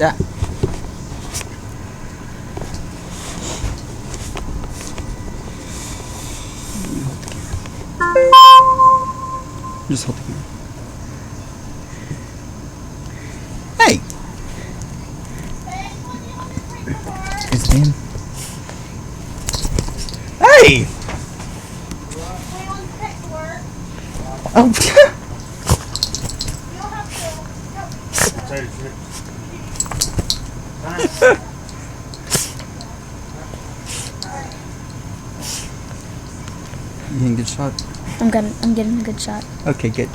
Yeah. Just hold the camera. Hey! Is it in? Hey! Oh, you getting a good shot? I'm getting a good shot. Okay, good.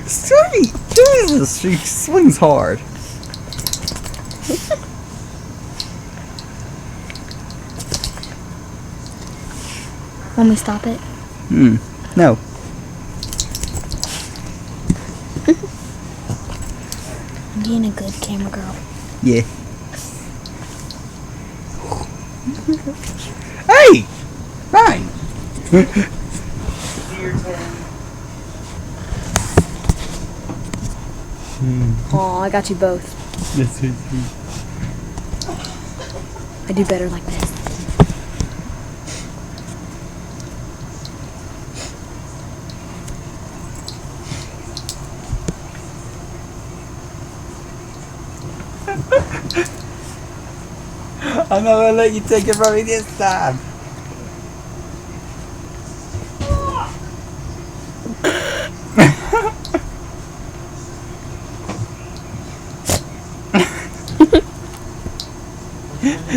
Sweet! Jesus, she swings hard. Want me to stop it? No. I'm being a good camera girl. Yeah. Hey! Fine. Aw, I got you both. That's so sweet. I do better like this. I'm not gonna let you take it from me this time.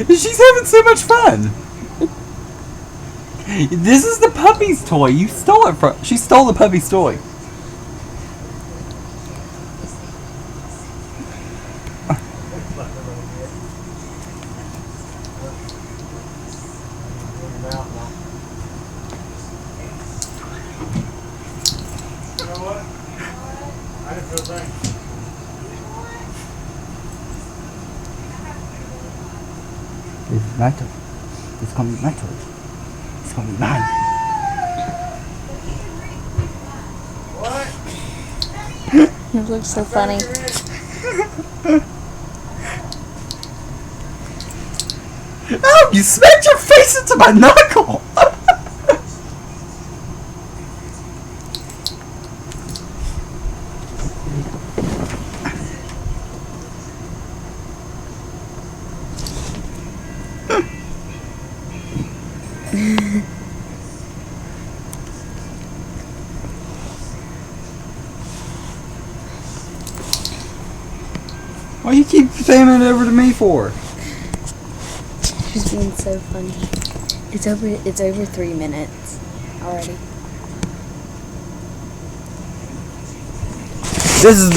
She's having so much fun. This is the puppy's toy. You stole it from. She stole the puppy's toy. This is my toy. It's gonna be my toy. It's gonna be mine. It looks so funny. Oh, you smacked your face into my knuckle! Why you keep spamming it over to me for? She's being so funny. It's over 3 minutes already. This is the